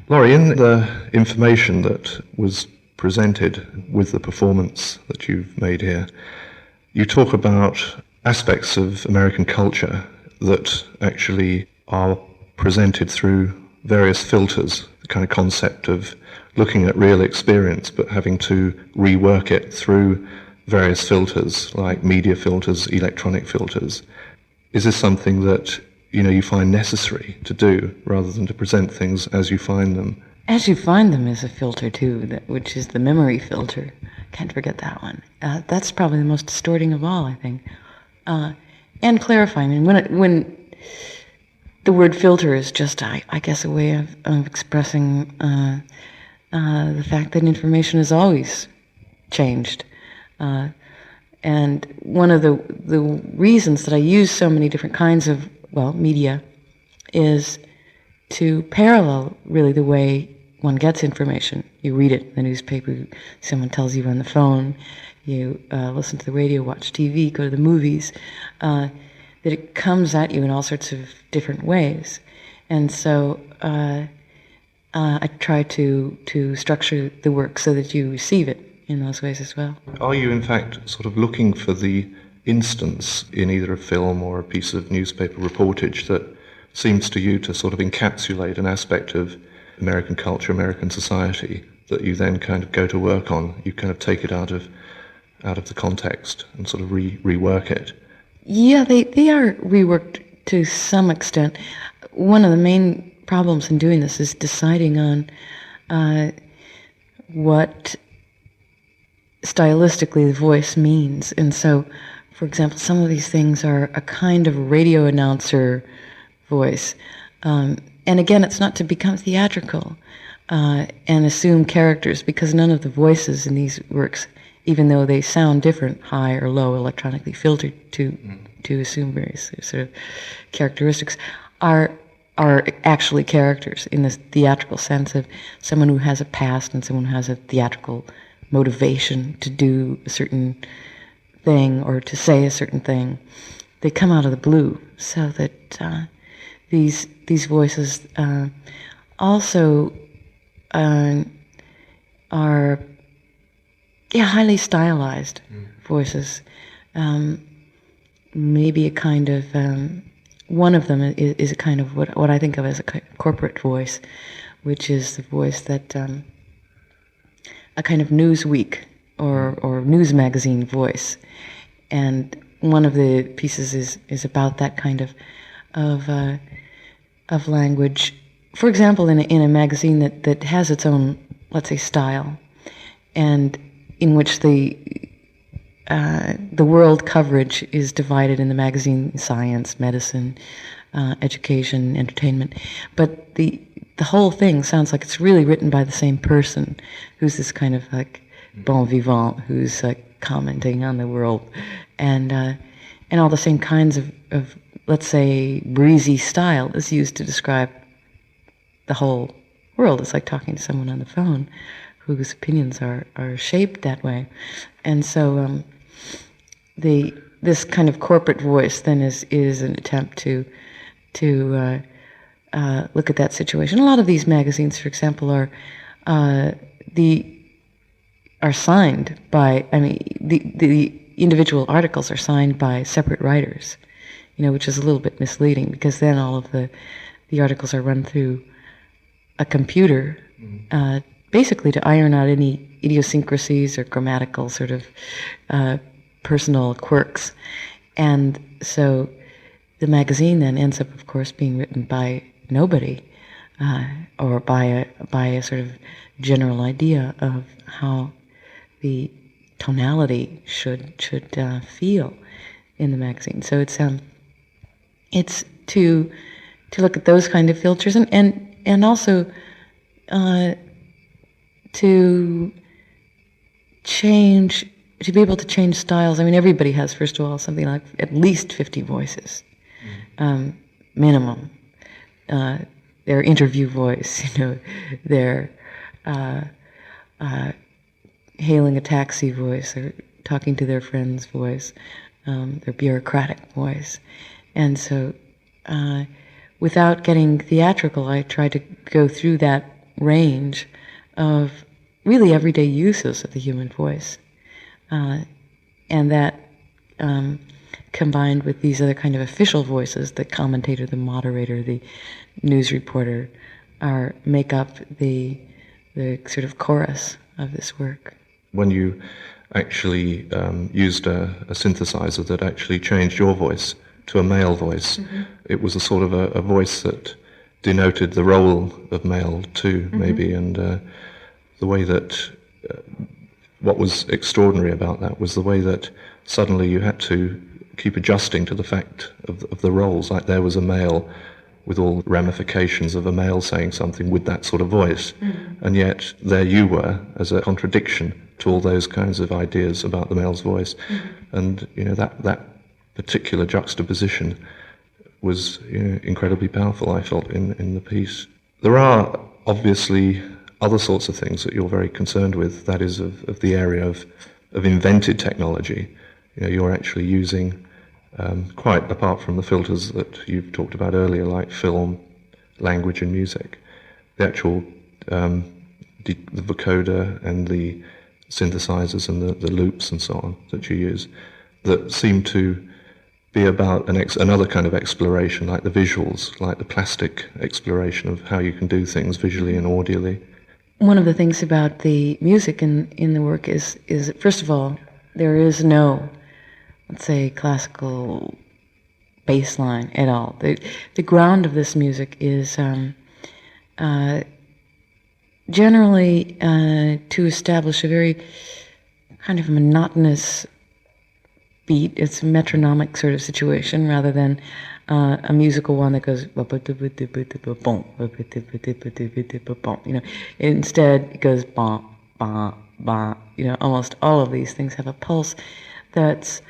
Laurie, in the information that was presented with the performance that you've made here, you talk about aspects of American culture that actually are presented through various filters, the kind of concept of looking at real experience but having to rework it through various filters like media filters, electronic filters. Is this something that you find necessary to do rather than to present things as you find them? As you find them is a filter too, which is the memory filter. Can't forget that one. That's probably the most distorting of all, I think, and clarifying. And when the word filter is just, I guess, a way of expressing the fact that information is always changed. And one of the reasons that I use so many different kinds of, media is to parallel really the way one gets information. You read it in the newspaper, someone tells you on the phone, you listen to the radio, watch TV, go to the movies, that it comes at you in all sorts of different ways. And so I try to structure the work so that you receive it in those ways as well. Are you in fact sort of looking for the instance in either a film or a piece of newspaper reportage that seems to you to sort of encapsulate an aspect of American culture, American society, that you then kind of go to work on? You kind of take it out of the context and sort of rework it? Yeah, they are reworked to some extent. One of the main problems in doing this is deciding on what stylistically the voice means. And so, for example, some of these things are a kind of radio announcer voice. And again, it's not to become theatrical and assume characters, because none of the voices in these works, even though they sound different, high or low, electronically filtered to assume various sort of characteristics, are actually characters in this theatrical sense of someone who has a past and someone who has a theatrical motivation to do a certain thing or to say a certain thing. They come out of the blue, so that these voices also are highly stylized voices. Maybe a kind of one of them is a kind of what I think of as a corporate voice, which is the voice that a kind of Newsweek or news magazine voice. And one of the pieces is about that kind of language. For example, in a magazine that has its own, let's say, style, and in which the world coverage is divided in the magazine: science, medicine, education, entertainment. But the whole thing sounds like it's really written by the same person, who's this kind of like bon vivant, who's commenting on the world, and all the same kinds of let's say breezy style is used to describe the whole world. It's like talking to someone on the phone whose opinions are shaped that way. And so this kind of corporate voice then is an attempt to look at that situation. A lot of these magazines, for example, are signed by, the individual articles are signed by separate writers, which is a little bit misleading, because then all of the articles are run through a computer, basically to iron out any idiosyncrasies or grammatical sort of personal quirks. And so the magazine then ends up, of course, being written by nobody, or by a sort of general idea of how the tonality should feel in the magazine. So it's to look at those kind of filters and also to be able to change styles. Everybody has, first of all, something like at least 50 voices, minimum. Their interview voice, their hailing a taxi voice, or talking to their friend's voice, their bureaucratic voice. And so without getting theatrical, I try to go through that range of really everyday uses of the human voice. And that combined with these other kind of official voices, the commentator, the moderator, the news reporter, make up the sort of chorus of this work. When you actually used a synthesizer that actually changed your voice to a male voice, it was a sort of a voice that denoted the role of male too, maybe, and the way that what was extraordinary about that was the way that suddenly you had to keep adjusting to the fact of the roles, like there was a male with all ramifications of a male saying something with that sort of voice, and yet there you were as a contradiction to all those kinds of ideas about the male's voice, and that particular juxtaposition was incredibly powerful, I felt, in the piece. There are obviously other sorts of things that you're very concerned with, that is of the area of invented technology. You're actually using, quite apart from the filters that you've talked about earlier, like film, language and music, the actual the vocoder and the synthesizers and the loops and so on that you use, that seem to be about another kind of exploration, like the visuals, like the plastic exploration of how you can do things visually and audially. One of the things about the music in the work is first of all, there is no, let's say, classical bass line at all. The ground of this music is generally to establish a very kind of monotonous beat. It's a metronomic sort of situation rather than a musical one that goes, instead it goes ba ba ba. Almost all of these things have a pulse that's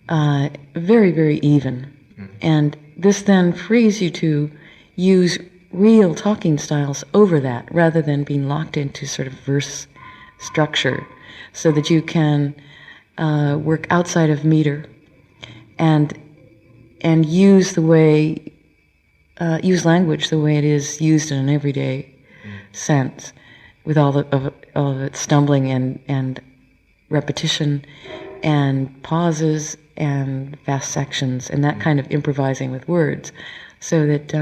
very, very even. And this then frees you to use real talking styles over that rather than being locked into sort of verse structure, so that you can work outside of meter and use use language the way it is used in an everyday sense, with all of its stumbling and repetition and pauses and vast sections and that kind of improvising with words, so that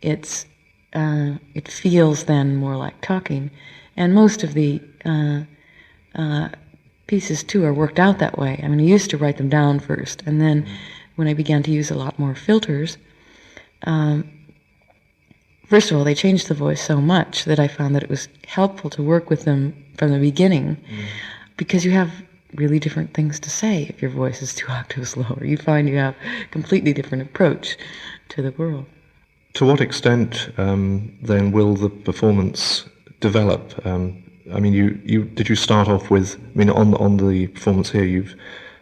it feels then more like talking. And most of the pieces too are worked out that way. I mean, I used to write them down first, and then when I began to use a lot more filters, first of all, they changed the voice so much that I found that it was helpful to work with them from the beginning, because you have really different things to say if your voice is 2 octaves lower. You find you have a completely different approach to the world. To what extent then will the performance develop? I mean, did you start off with? I mean, on the performance here,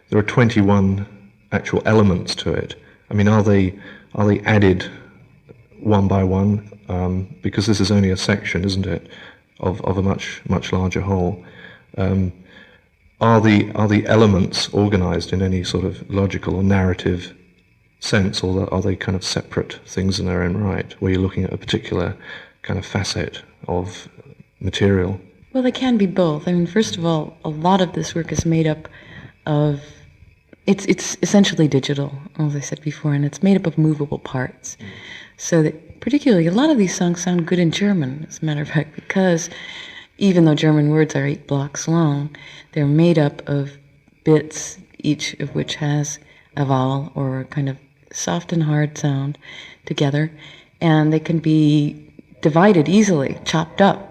there are 21 actual elements to it. I mean, are they added one by one? Because this is only a section, isn't it, of a much larger whole. Are the elements organized in any sort of logical or narrative sense, or are they kind of separate things in their own right, where you're looking at a particular kind of facet of material? Well, they can be both. I mean, first of all, a lot of this work is made up of, it's essentially digital, as I said before, and it's made up of movable parts. So that particularly a lot of these songs sound good in German, as a matter of fact, because even though German words are 8 blocks long, they're made up of bits, each of which has a vowel or a kind of soft and hard sound together, and they can be divided easily, chopped up.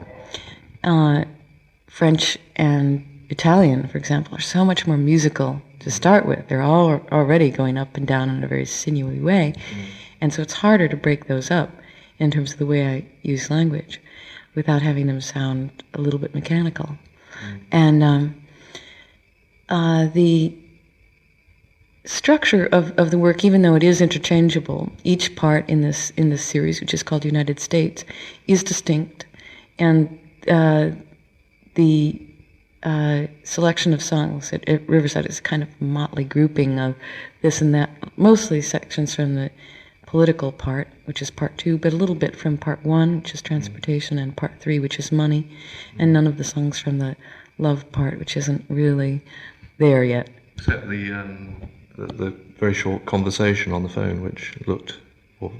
French and Italian, for example, are so much more musical to start with. They're all already going up and down in a very sinewy way, and so it's harder to break those up in terms of the way I use language without having them sound a little bit mechanical. And the structure of the work, even though it is interchangeable, each part in this series, which is called United States, is distinct, and the selection of songs at Riverside is kind of motley grouping of this and that, mostly sections from the political part, which is part 2, but a little bit from part 1, which is transportation, and part 3, which is money, and none of the songs from the love part, which isn't really there yet. Except the very short conversation on the phone, which looked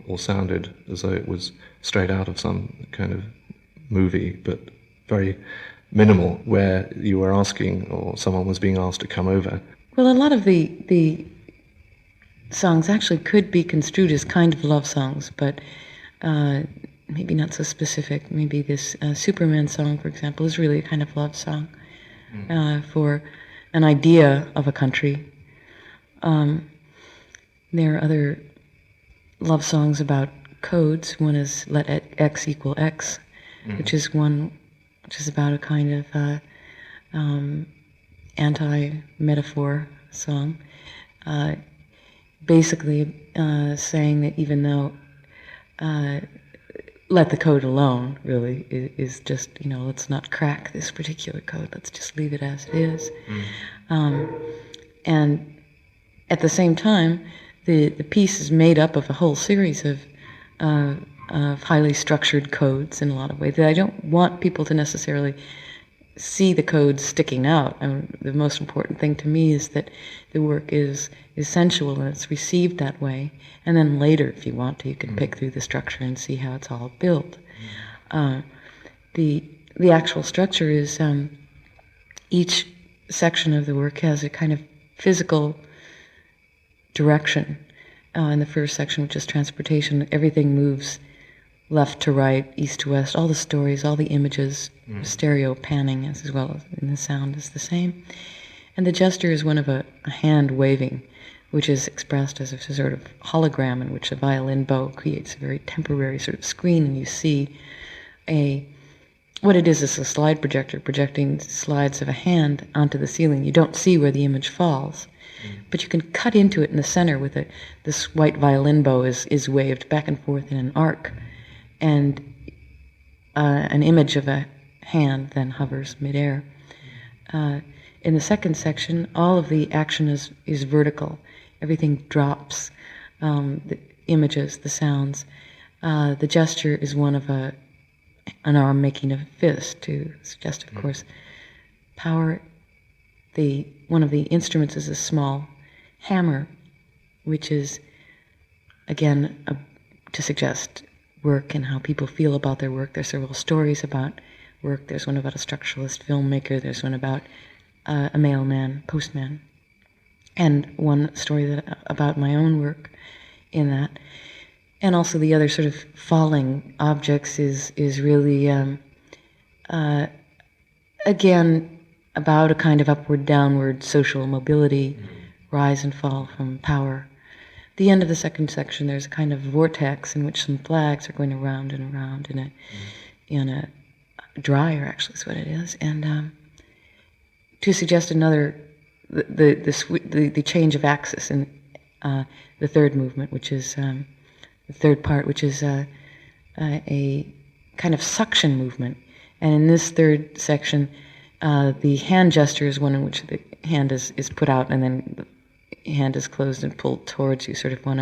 or sounded as though it was straight out of some kind of movie, but very minimal, where you were asking, or someone was being asked to come over. Well, a lot of the songs actually could be construed as kind of love songs, but maybe not so specific. Maybe this Superman song, for example, is really a kind of love song for an idea of a country. There are other love songs about codes. One is Let X Equal X, which is about a kind of anti-metaphor song. Basically saying that even though let the code alone, really, is just, let's not crack this particular code, let's just leave it as it is. And at the same time, the piece is made up of a whole series of highly structured codes in a lot of ways that I don't want people to necessarily see the codes sticking out. I mean, the most important thing to me is that the work is sensual and it's received that way. And then later, if you want to, you can pick through the structure and see how it's all built. The actual structure is each section of the work has a kind of physical direction. In the first section, which is transportation, everything moves left to right, east to west. All the stories, all the images, stereo panning as well as in the sound is the same. And the gesture is one of a hand waving, which is expressed as a sort of hologram in which a violin bow creates a very temporary sort of screen, and you see what it is a slide projector projecting slides of a hand onto the ceiling. You don't see where the image falls, but you can cut into it in the center with this white violin bow is waved back and forth in an arc, and an image of a hand then hovers midair. In the second section, all of the action is vertical. Everything drops, the images, the sounds. The gesture is one of an arm making a fist to suggest, of course, power. One of the instruments is a small hammer, which is, again, to suggest work and how people feel about their work. There's several stories about work. There's one about a structuralist filmmaker. There's one about a mailman, postman. And one story about my own work in that. And also the other sort of falling objects is really, again, about a kind of upward-downward social mobility, rise and fall from power. At the end of the second section, there's a kind of vortex in which some flags are going around and around in a dryer, actually, is what it is. And to suggest another, the change of axis in the third movement, which is the third part, which is a kind of suction movement. And in this third section, the hand gesture is one in which the hand is put out and then the hand is closed and pulled towards you, sort of one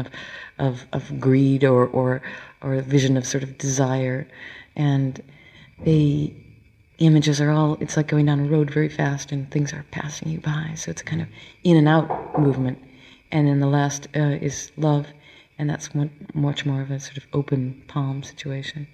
of greed or a vision of sort of desire. And the images are all, it's like going down a road very fast and things are passing you by. So it's a kind of in and out movement. And then the last is love, and that's much more of a sort of open palm situation.